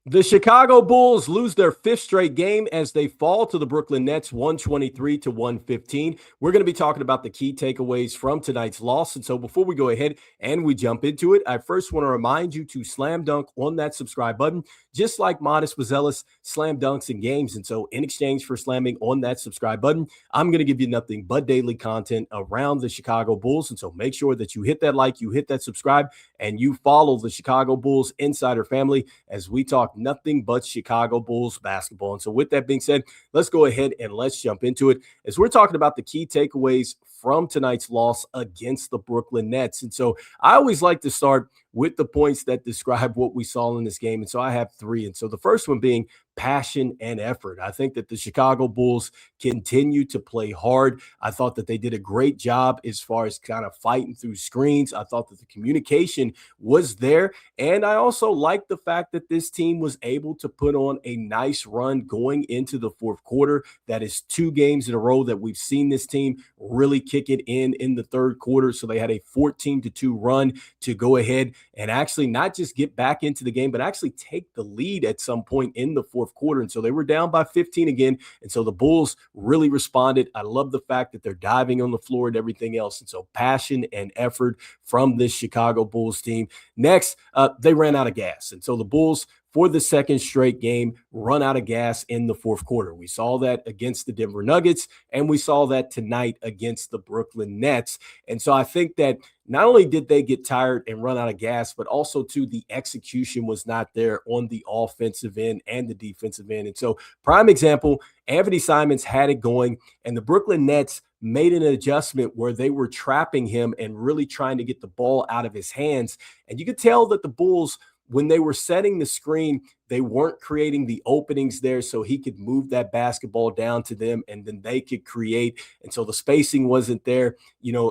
The Chicago Bulls lose their fifth straight game as they fall to the Brooklyn Nets 123 to 115. We're going to be talking about the key takeaways from tonight's loss. And so before we go ahead and we jump into it, I first want to remind you to slam dunk on that subscribe button, just like Modest Buzelis slam dunks in games. And so in exchange for slamming on that subscribe button, I'm going to give you nothing but daily content around the Chicago Bulls. And so make sure that you hit that like, you hit that subscribe, and you follow the Chicago Bulls Insider family as we talk nothing but Chicago Bulls basketball. And so with that being said, let's go ahead and let's jump into it as we're talking about the key takeaways from tonight's loss against the Brooklyn Nets. And so I always like to start with the points that describe what we saw in this game. And so I have three. And so the first one being passion and effort. I think that the Chicago Bulls continue to play hard. I thought that they did a great job as far as kind of fighting through screens. I thought that the communication was there. And I also like the fact that this team was able to put on a nice run going into the fourth quarter. That is 2 games in a row that we've seen this team really kick it in the third quarter. So they had a 14-2 run to go ahead and actually not just get back into the game, but actually take the lead at some point in the fourth quarter. And so they were down by 15 again. And so the Bulls really responded. I love the fact that they're diving on the floor and everything else. And so passion and effort from this Chicago Bulls team. Next, they ran out of gas. And so the Bulls, for the second straight game, run out of gas in the fourth quarter. We saw that against the Denver Nuggets, and we saw that tonight against the Brooklyn Nets. And so I think that not only did they get tired and run out of gas, but also, too, the execution was not there on the offensive end and the defensive end. And so, prime example, Afernee Simons had it going, and the Brooklyn Nets made an adjustment where they were trapping him and really trying to get the ball out of his hands. And you could tell that the Bulls, when they were setting the screen, they weren't creating the openings there so he could move that basketball down to them and then they could create. And so the spacing wasn't there,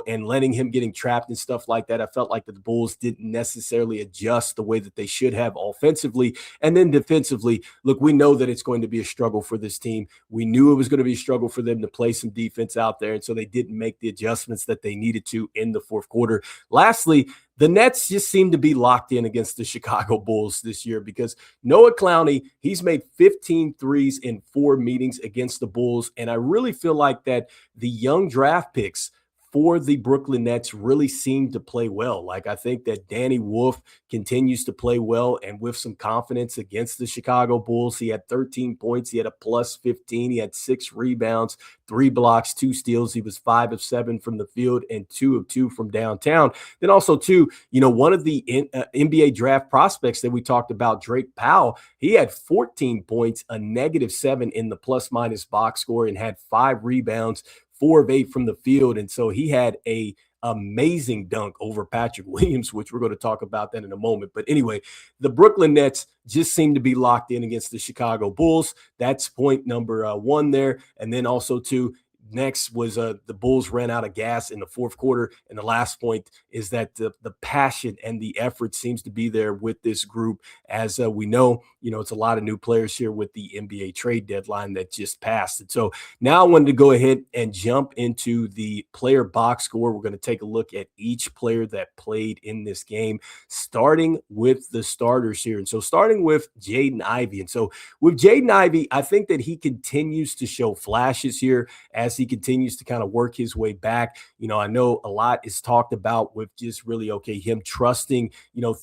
and letting him getting trapped and stuff like that. I felt like the Bulls didn't necessarily adjust the way that they should have offensively. And then defensively, look, we know that it's going to be a struggle for this team. We knew it was going to be a struggle for them to play some defense out there. And so they didn't make the adjustments that they needed to in the fourth quarter. Lastly, the Nets just seem to be locked in against the Chicago Bulls this year because Noah Clowney, he's made 15 threes in 4 meetings against the Bulls. And I really feel like that the young draft picks for the Brooklyn Nets really seem to play well. Like, I think that Danny Wolf continues to play well and with some confidence against the Chicago Bulls. He had 13 points. He had a plus 15. He had 6 rebounds, 3 blocks, 2 steals. He was 5 of 7 from the field and 2 of 2 from downtown. Then also, too, one of the NBA draft prospects that we talked about, Drake Powell, he had 14 points, a -7 in the plus-minus box score, and had 5 rebounds, 4 of 8 from the field. And so he had a amazing dunk over Patrick Williams, which we're going to talk about that in a moment. But anyway, the Brooklyn Nets just seem to be locked in against the Chicago Bulls. That's point number 1 there. And then also, too, next was the Bulls ran out of gas in the fourth quarter. And the last point is that the passion and the effort seems to be there with this group. As we know, it's a lot of new players here with the NBA trade deadline that just passed. And so now I wanted to go ahead and jump into the player box score. We're going to take a look at each player that played in this game, starting with the starters here. And so starting with Jaden Ivey. And so with Jaden Ivey, I think that he continues to show flashes here as he continues to kind of work his way back. I know a lot is talked about with just really, him trusting,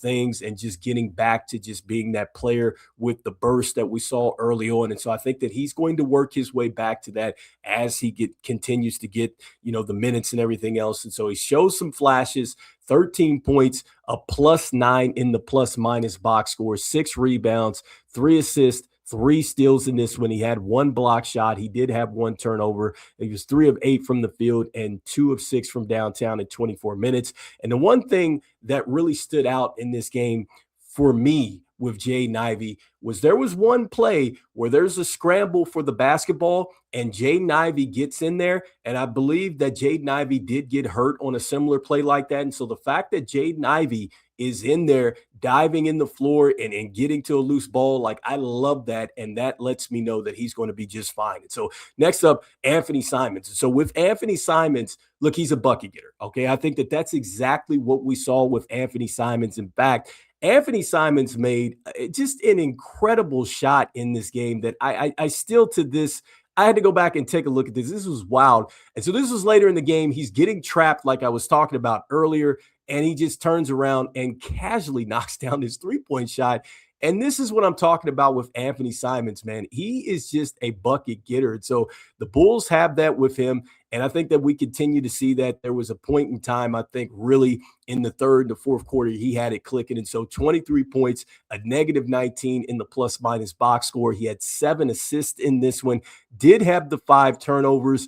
things and just getting back to just being that player with the burst that we saw early on. And so I think that he's going to work his way back to that as he continues to get, the minutes and everything else. And so he shows some flashes, 13 points, a +9 in the plus-minus box score, 6 rebounds, 3 assists, 3 steals in this one. He had 1 block shot. He did have 1 turnover. He was 3 of 8 from the field and 2 of 6 from downtown in 24 minutes. And the one thing that really stood out in this game for me with Jaden Ivey was there was one play where there's a scramble for the basketball and Jaden Ivey gets in there. And I believe that Jaden Ivey did get hurt on a similar play like that. And so the fact that Jaden Ivey is in there diving in the floor and getting to a loose ball, like, I love that. And that lets me know that he's going to be just fine. And so next up, Afernee Simons. So with Afernee Simons, look, he's a bucket getter. Okay. I think that that's exactly what we saw with Afernee Simons. In fact, Afernee Simons made just an incredible shot in this game that I still to this, I had to go back and take a look at this. This was wild. And so this was later in the game. He's getting trapped like I was talking about earlier, and he just turns around and casually knocks down this three-point shot. And this is what I'm talking about with Afernee Simons, man. He is just a bucket getter. And so the Bulls have that with him. And I think that we continue to see that. There was a point in time, I think, really in the third and the fourth quarter, he had it clicking. And so 23 points, a negative 19 in the plus minus box score. He had 7 assists in this one, did have the 5 turnovers.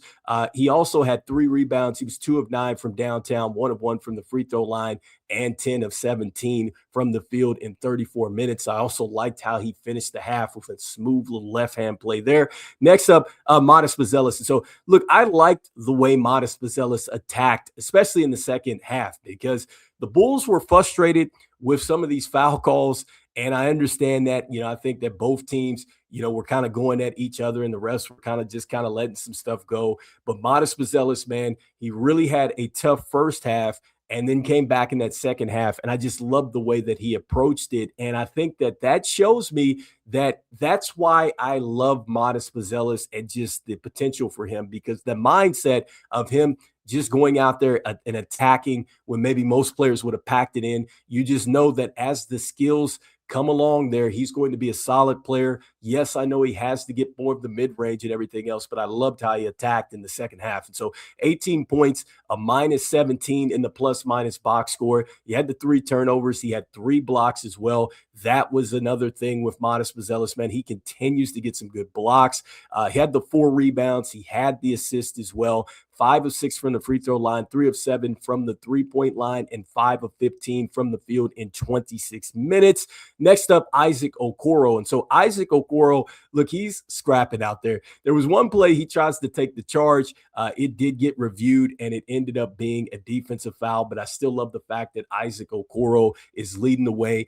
He also had 3 rebounds. He was 2 of 9 from downtown, 1 of 1 from the free throw line, and 10 of 17 from the field in 34 minutes. I also liked how he finished the half with a smooth little left-hand play there. Next up, Modest Buzelis. And so, look, I liked the way Modest Buzelis attacked, especially in the second half, because the Bulls were frustrated with some of these foul calls. And I understand that, I think that both teams, were kind of going at each other, and the refs were kind of letting some stuff go. But Modest Buzelis, man, he really had a tough first half and then came back in that second half. And I just loved the way that he approached it. And I think that shows me that that's why I love Modest Buzelis and just the potential for him, because the mindset of him just going out there and attacking when maybe most players would have packed it in. You just know that as the skills come along there, he's going to be a solid player. Yes, I know he has to get more of the mid-range and everything else, but I loved how he attacked in the second half. And so 18 points, a minus 17 in the plus-minus box score. He had the 3 turnovers. He had 3 blocks as well. That was another thing with Modest Buzelis, man. He continues to get some good blocks. He had the 4 rebounds. He had the assist as well. 5 of 6 from the free throw line, 3 of 7 from the three-point line, and 5 of 15 from the field in 26 minutes. Next up, Isaac Okoro. And so Isaac Okoro, look, he's scrapping out there. There was one play he tries to take the charge. It did get reviewed, and it ended up being a defensive foul. But I still love the fact that Isaac Okoro is leading the way,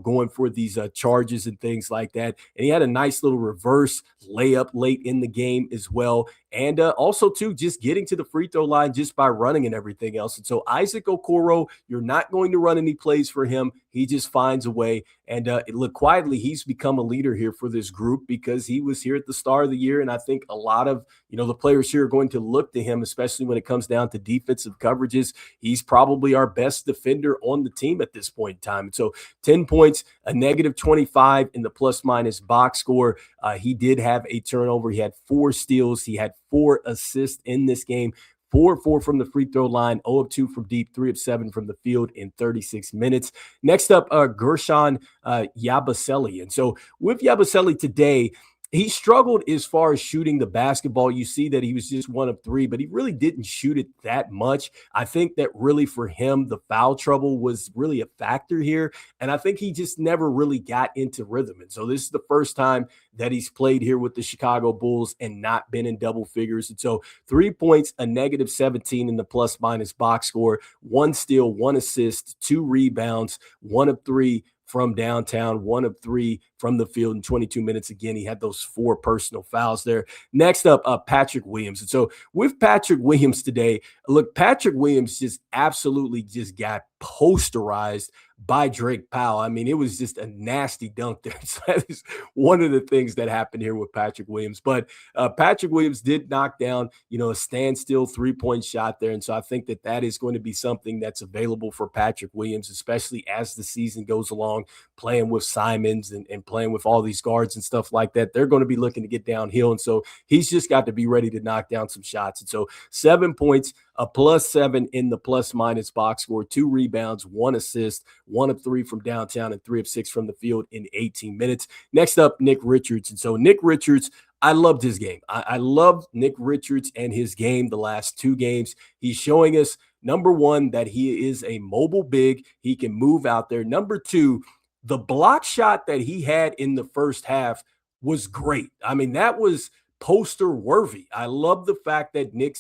going for these charges and things like that. And he had a nice little reverse layup late in the game as well. And also, too, just getting to the free throw line just by running and everything else. And so Isaac Okoro, you're not going to run any plays for him. He just finds a way. And look, quietly, he's become a leader here for this group because he was here at the start of the year. And I think a lot of, the players here are going to look to him, especially when it comes down to defensive coverages. He's probably our best defender on the team at this point in time. And so 10 points, a negative 25 in the plus-minus box score. He did have a turnover. He had 4 steals. He had 4 assists in this game. 4 of 4 from the free throw line, 0 of 2 from deep, 3 of 7 from the field in 36 minutes. Next up, Guerschon Yabusele. And so with Yabusele today, he struggled as far as shooting the basketball. You see that he was just 1 of 3, but he really didn't shoot it that much. I think that really for him, the foul trouble was really a factor here. And I think he just never really got into rhythm. And so this is the first time that he's played here with the Chicago Bulls and not been in double figures. And so 3 points, a negative 17 in the plus minus box score, 1 steal, 1 assist, 2 rebounds, 1 of 3 from downtown, 1 of 3 from the field in 22 minutes. Again, he had those 4 personal fouls there. Next up, Patrick Williams. And so with Patrick Williams today, look, Patrick Williams just absolutely just got posterized by Drake Powell. I mean, it was just a nasty dunk there. So that is one of the things that happened here with Patrick Williams. But Patrick Williams did knock down, a standstill 3-point shot there. And so I think that is going to be something that's available for Patrick Williams, especially as the season goes along, playing with Simons and playing with all these guards and stuff like that. They're going to be looking to get downhill. And so he's just got to be ready to knock down some shots. And so 7 points, a plus 7 in the plus minus box score, 2 rebounds, 1 assist, 1 of 3 from downtown, and 3 of 6 from the field in 18 minutes. Next up, Nick Richards. And so Nick Richards, I loved his game. I loved Nick Richards and his game the last 2 games. He's showing us, number 1, that he is a mobile big. He can move out there. Number 2, the block shot that he had in the first half was great. I mean, that was poster worthy. I love the fact that Nick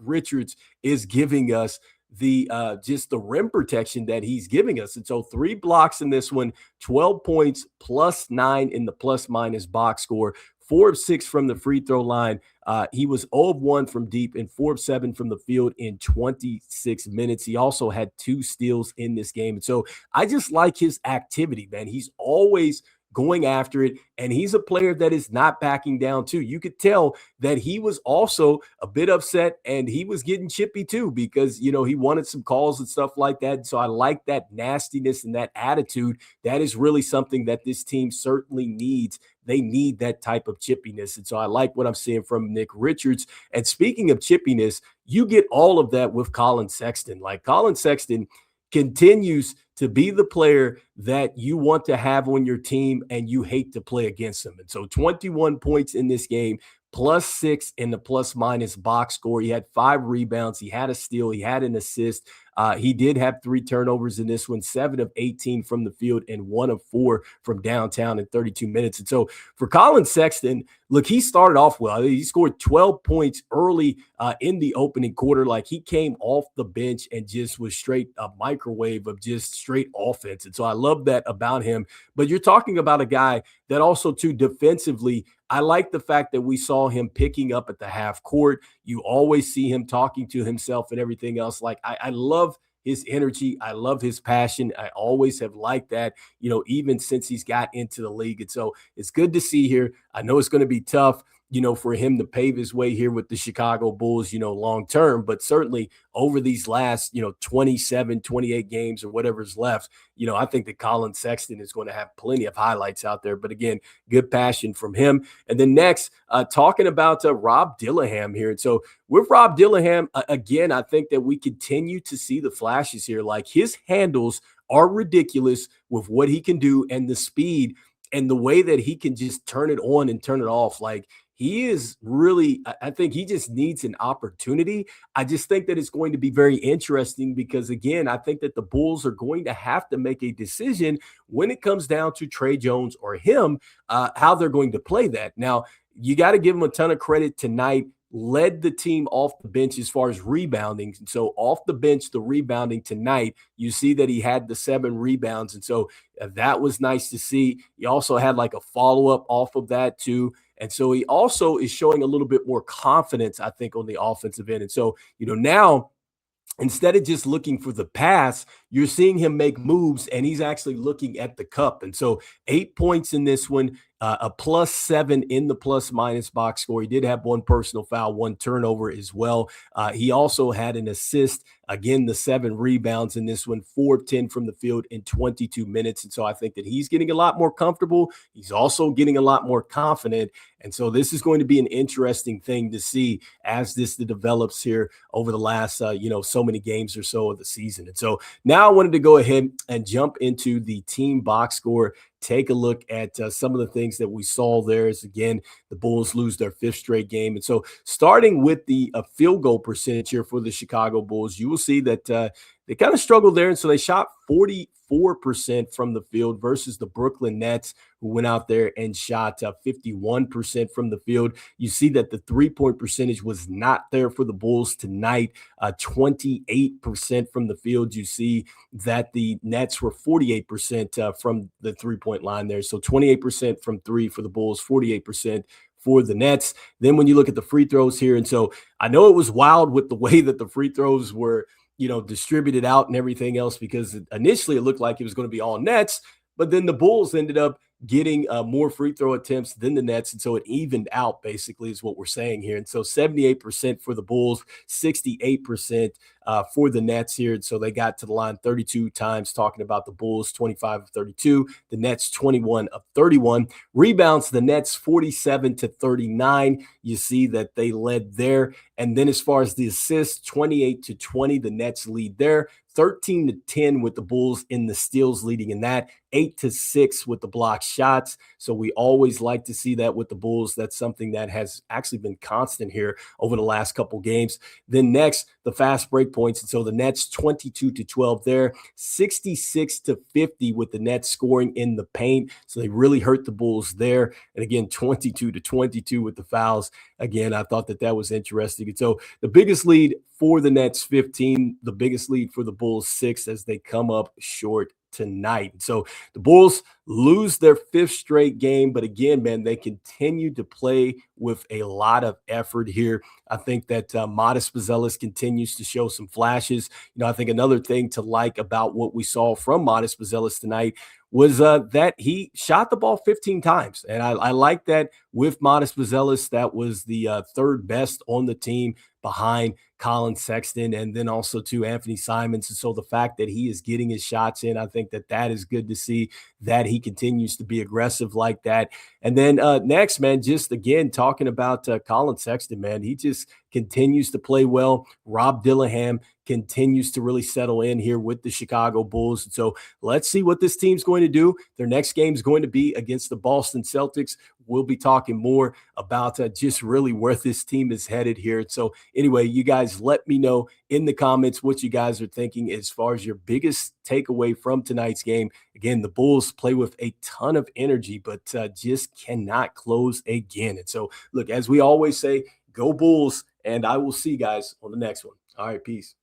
Richards is giving us the just the rim protection that he's giving us. And so 3 blocks in this one, 12 points, plus 9 in the plus minus box score, 4 of 6 from the free throw line. He was 0 of 1 from deep and 4 of 7 from the field in 26 minutes. He also had 2 steals in this game. And so I just like his activity, man. He's always going after it, and he's a player that is not backing down too. You could tell that he was also a bit upset, and he was getting chippy too, because he wanted some calls and stuff like that. So I like that nastiness and that attitude. That is really something that this team certainly needs. They need that type of chippiness. And so I like what I'm seeing from Nick Richards. And speaking of chippiness, you get all of that with Collin Sexton. Like, Collin Sexton continues to be the player that you want to have on your team and you hate to play against him. And so 21 points in this game, +6 in the plus-minus box score. He had 5 rebounds. He had a steal. He had an assist. He did have 3 turnovers in this one, 7 of 18 from the field and 1 of 4 from downtown in 32 minutes. And so for Collin Sexton, look, he started off well. He scored 12 points early in the opening quarter. Like, he came off the bench and just was straight a microwave of just straight offense. And so I love that about him. But you're talking about a guy that also, too, defensively, I like the fact that we saw him picking up at the half court. You always see him talking to himself and everything else. Like, I love his energy. I love his passion. I always have liked that, even since he's got into the league. And so it's good to see here. I know it's going to be tough, for him to pave his way here with the Chicago Bulls, long term, but certainly over these last, 27, 28 games or whatever's left, I think that Collin Sexton is going to have plenty of highlights out there. But again, good passion from him. And then next, talking about Rob Dillingham here. And so with Rob Dillingham, again, I think that we continue to see the flashes here. Like, his handles are ridiculous with what he can do and the speed and the way that he can just turn it on and turn it off. Like, he is really, I think he just needs an opportunity. I just think that it's going to be very interesting because, again, I think that the Bulls are going to have to make a decision when it comes down to Trey Jones or him, how they're going to play that. Now, you got to give him a ton of credit tonight. Led the team off the bench as far as rebounding. And so off the bench, the rebounding tonight, you see that he had the 7 rebounds. And so that was nice to see. He also had like a follow-up off of that too. And so he also is showing a little bit more confidence, I think, on the offensive end. And so, now instead of just looking for the pass, you're seeing him make moves, and he's actually looking at the cup. And so 8 points in this one, a +7 in the plus-minus box score. He did have 1 personal foul, 1 turnover as well. He also had an assist. Again, the 7 rebounds in this one, 4 of 10 from the field in 22 minutes. And so I think that he's getting a lot more comfortable. He's also getting a lot more confident. And so this is going to be an interesting thing to see as this develops here over the last, so many games or so of the season. And so now I wanted to go ahead and jump into the team box score. Take a look at some of the things that we saw there. Is, again, the Bulls lose their 5th straight game. And so starting with the field goal percentage here for the Chicago Bulls, you will see that they kind of struggled there. And so they shot 44% from the field versus the Brooklyn Nets, who went out there and shot 51% from the field. You see that the 3-point percentage was not there for the Bulls tonight, 28% from the field. You see that the Nets were 48% from the 3-point line there. So 28% from 3 for the Bulls, 48% for the Nets. Then when you look at the free throws here, and so I know it was wild with the way that the free throws were, distributed out and everything else, because initially it looked like it was going to be all Nets, but then the Bulls ended up getting more free throw attempts than the Nets. And so it evened out, basically, is what we're saying here. And so 78% for the Bulls, 68% for the Nets here. And so they got to the line 32 times, talking about the Bulls, 25 of 32, the Nets 21 of 31. Rebounds, the Nets 47 to 39. You see that they led there. And then as far as the assists, 28 to 20, the Nets lead there. 13 to 10 with the Bulls in the steals, leading in that. 8 to 6 with the block shots. So we always like to see that with the Bulls. That's something that has actually been constant here over the last couple games. Then next, the fast break points. And so the Nets 22 to 12 there, 66 to 50 with the Nets scoring in the paint. So they really hurt the Bulls there. And again, 22 to 22 with the fouls. Again, I thought that was interesting. And so the biggest lead for the Nets, 15, the biggest lead for the Bulls, 6, as they come up short tonight. So the Bulls lose their 5th straight game, but again, man, they continue to play with a lot of effort here. I think that Modest Buzelis continues to show some flashes. I think another thing to like about what we saw from Modest Buzelis tonight was that he shot the ball 15 times. And I like that with Modest Buzelis. That was the 3rd best on the team behind Collin Sexton and then also to Afernee Simons. And so the fact that he is getting his shots in, I think that is good to see, that he continues to be aggressive like that. And then next, man, just again, talking about Collin Sexton, man, he just continues to play well. Rob Dillingham continues to really settle in here with the Chicago Bulls. And so let's see what this team's going to do. Their next game is going to be against the Boston Celtics. We'll be talking more about just really where this team is headed here. So anyway, you guys let me know in the comments what you guys are thinking as far as your biggest takeaway from tonight's game. Again, the Bulls play with a ton of energy, but just cannot close again. And so, look, as we always say, go Bulls, and I will see you guys on the next one. All right, peace.